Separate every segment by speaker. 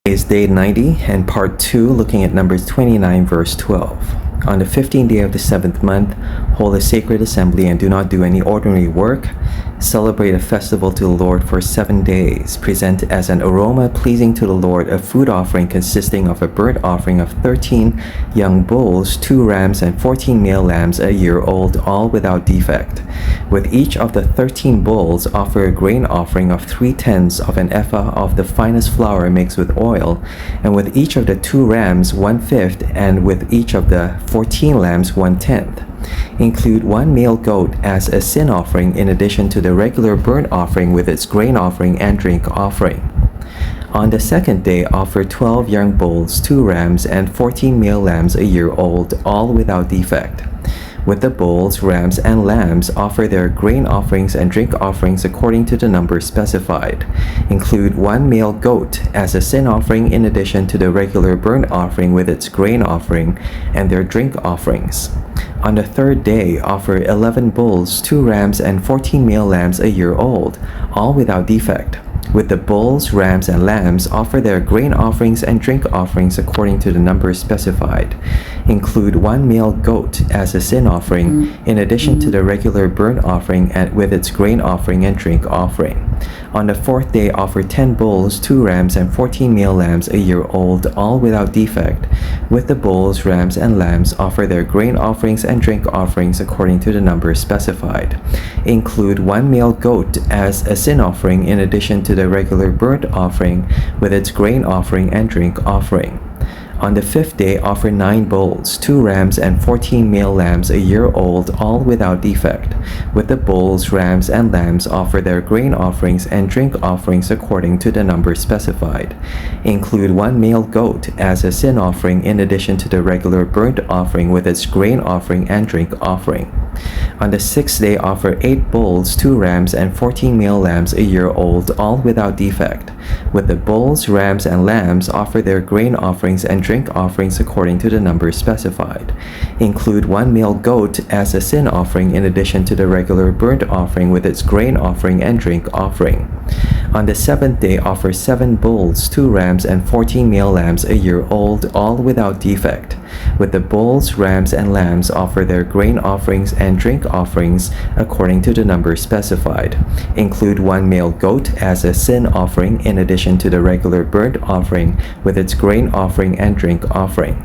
Speaker 1: Is day 90 and part 2, looking at Numbers 29 verse 12. On the 15th day of the 7th month, hold a sacred assembly and do not do any ordinary work. Celebrate a festival to the Lord for 7 days. Present as an aroma pleasing to the Lord a food offering consisting of a burnt offering of 13 young bulls, 2 rams, and 14 male lambs a year old, all without defect. With each of the 13 bulls, offer a grain offering of 3/10 of an ephah of the finest flour mixed with oil, and with each of the 2 rams 1/5, and with each of the 14 lambs 1/10. Include 1 male goat as a sin offering in addition to the regular burnt offering with its grain offering and drink offering. On the 2nd day, offer 12 young bulls, 2 rams, and 14 male lambs a year old, all without defect. With the bulls, rams, and lambs, offer their grain offerings and drink offerings according to the number specified. Include 1 male goat as a sin offering in addition to the regular burnt offering with its grain offering and their drink offerings. On the 3rd day, offer 11 bulls, 2 rams, and 14 male lambs a year old, all without defect. With the bulls, rams, and lambs, offer their grain offerings and drink offerings according to the number specified. Include 1 male goat as a sin offering in addition to the regular burnt offering and with its grain offering and drink offering. On the 4th day, offer 10 bulls, 2 rams, and 14 male lambs a year old, all without defect. With the bulls, rams, and lambs, offer their grain offerings and drink offerings according to the number specified. Include 1 male goat as a sin offering in addition to the regular burnt offering with its grain offering and drink offering. On the 5th day, offer 9 bulls, 2 rams, and 14 male lambs a year old, all without defect. With the bulls, rams, and lambs, offer their grain offerings and drink offerings according to the number specified. Include 1 male goat as a sin offering in addition to the regular burnt offering with its grain offering and drink offering. On the 6th day, offer 8 bulls, 2 rams, and 14 male lambs a year old, all without defect. With the bulls, rams, and lambs, offer their grain offerings and drink offerings according to the number specified. Include 1 male goat as a sin offering in addition to the regular burnt offering with its grain offering and drink offering. On the 7th day, offer 7 bulls, 2 rams, and 14 male lambs a year old, all without defect. With the bulls, rams, and lambs, offer their grain offerings and drink offerings according to the number specified. Include 1 male goat as a sin offering in addition to the regular burnt offering with its grain offering and drink offering.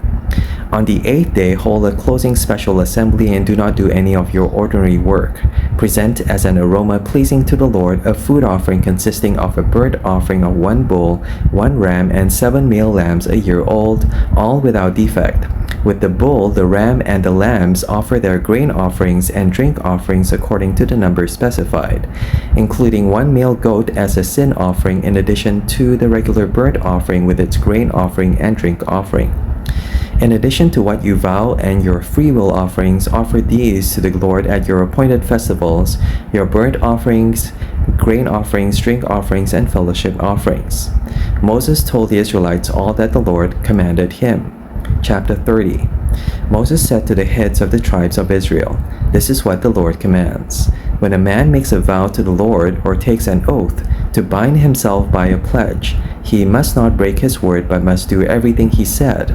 Speaker 1: On the 8th day, hold a closing special assembly and do not do any of your ordinary work. Present as an aroma pleasing to the Lord a food offering consisting of a burnt offering of 1 bull, 1 ram, and 7 male lambs a year old, all without defect. With the bull, the ram, and the lambs, offer their grain offerings and drink offerings according to the number specified, including 1 male goat as a sin offering in addition to the regular burnt offering with its grain offering and drink offering. In addition to what you vow and your freewill offerings, offer these to the Lord at your appointed festivals, your burnt offerings, grain offerings, drink offerings, and fellowship offerings. Moses told the Israelites all that the Lord commanded him. Chapter 30. Moses said to the heads of the tribes of Israel, "This is what the Lord commands. When a man makes a vow to the Lord or takes an oath to bind himself by a pledge, he must not break his word but must do everything he said.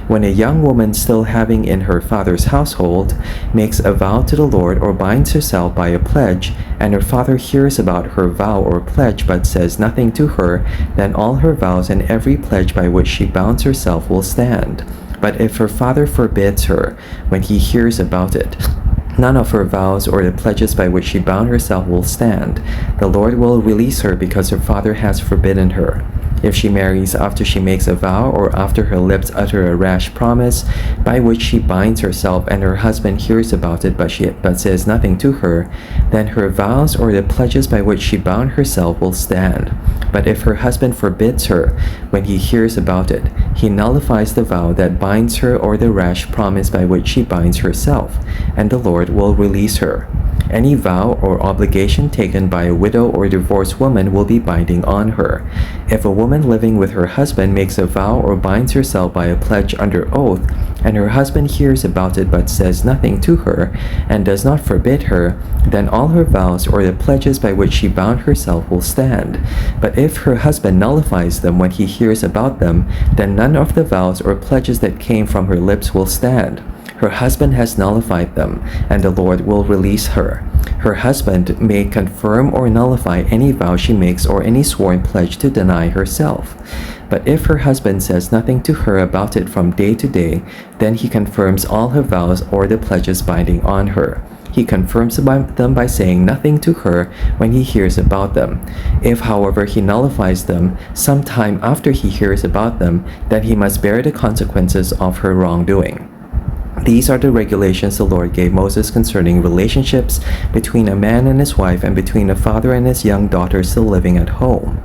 Speaker 1: When a young woman still having in her father's household makes a vow to the Lord or binds herself by a pledge, and her father hears about her vow or pledge but says nothing to her, then all her vows and every pledge by which she bounds herself will stand. But if her father forbids her when he hears about it, none of her vows or the pledges by which she bound herself will stand. The Lord will release her because her father has forbidden her. If she marries after she makes a vow or after her lips utter a rash promise by which she binds herself and her husband hears about it but says nothing to her, then her vows or the pledges by which she bound herself will stand. But if her husband forbids her when he hears about it, he nullifies the vow that binds her or the rash promise by which she binds herself, and the Lord will release her. Any vow or obligation taken by a widow or divorced woman will be binding on her. If a woman living with her husband makes a vow or binds herself by a pledge under oath, and her husband hears about it but says nothing to her, and does not forbid her, then all her vows or the pledges by which she bound herself will stand. But if her husband nullifies them when he hears about them, then none of the vows or pledges that came from her lips will stand. Her husband has nullified them, and the Lord will release her. Her husband may confirm or nullify any vow she makes or any sworn pledge to deny herself. But if her husband says nothing to her about it from day to day, then he confirms all her vows or the pledges binding on her. He confirms them by saying nothing to her when he hears about them. If, however, he nullifies them sometime after he hears about them, then he must bear the consequences of her wrongdoing. These are the regulations the Lord gave Moses concerning relationships between a man and his wife and between a father and his young daughter still living at home.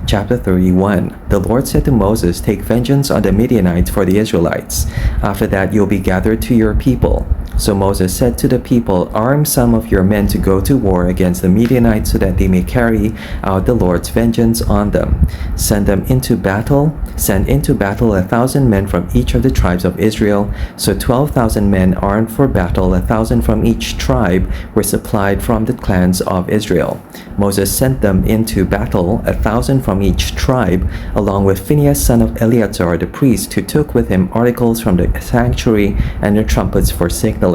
Speaker 1: Chapter 31. The Lord said to Moses, "Take vengeance on the Midianites for the Israelites. After that you'll be gathered to your people." So Moses said to the people, "Arm some of your men to go to war against the Midianites so that they may carry out the Lord's vengeance on them. Send into battle 1,000 men from each of the tribes of Israel." So 12,000 men armed for battle, 1,000 from each tribe, were supplied from the clans of Israel. Moses sent them into battle, 1,000 from each tribe, along with Phinehas son of Eleazar the priest, who took with him articles from the sanctuary and the trumpets for signaling.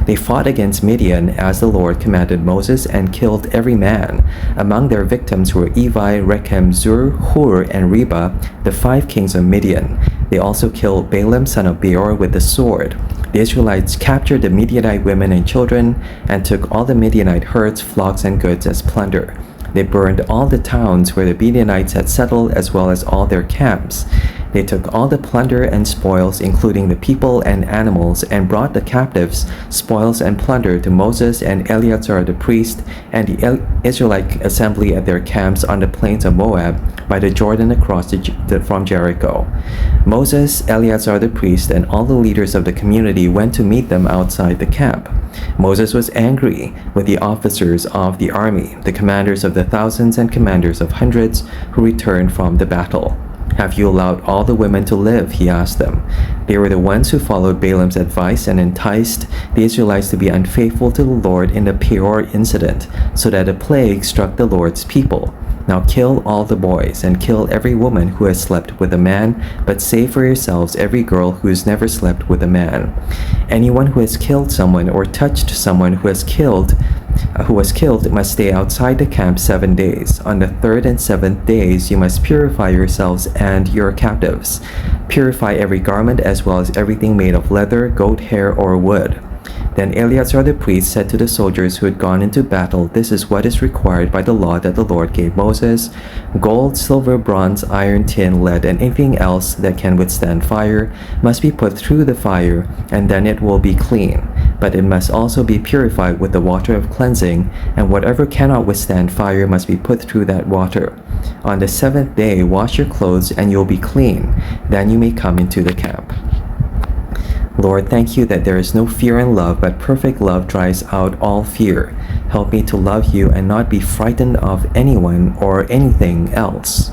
Speaker 1: They fought against Midian as the Lord commanded Moses and killed every man. Among their victims were Evi, Rechem, Zur, Hur, and Reba, the 5 kings of Midian. They also killed Balaam son of Beor with the sword. The Israelites captured the Midianite women and children and took all the Midianite herds, flocks, and goods as plunder. They burned all the towns where the Midianites had settled as well as all their camps. They took all the plunder and spoils, including the people and animals, and brought the captives, spoils, and plunder to Moses and Eleazar the priest and the Israelite assembly at their camps on the plains of Moab by the Jordan across from Jericho. Moses, Eleazar the priest, and all the leaders of the community went to meet them outside the camp. Moses was angry with the officers of the army, the commanders of the thousands and commanders of hundreds who returned from the battle. "Have you allowed all the women to live?" he asked them. They were the ones who followed Balaam's advice and enticed the Israelites to be unfaithful to the Lord in the Peor incident, so that a plague struck the Lord's people. Now kill all the boys and kill every woman who has slept with a man, but save for yourselves every girl who has never slept with a man. Anyone who has killed someone or touched someone who was killed must stay outside the camp 7 days. On the 3rd and 7th days you must purify yourselves and your captives. Purify every garment as well as everything made of leather, goat hair, or wood. Then Eleazar the priest said to the soldiers who had gone into battle, "This is what is required by the law that the Lord gave Moses. Gold, silver, bronze, iron, tin, lead, and anything else that can withstand fire must be put through the fire, and then it will be clean. But it must also be purified with the water of cleansing, and whatever cannot withstand fire must be put through that water. On the 7th day wash your clothes, and you'll be clean. Then you may come into the camp." Lord, thank you that there is no fear in love, but perfect love drives out all fear. Help me to love you and not be frightened of anyone or anything else.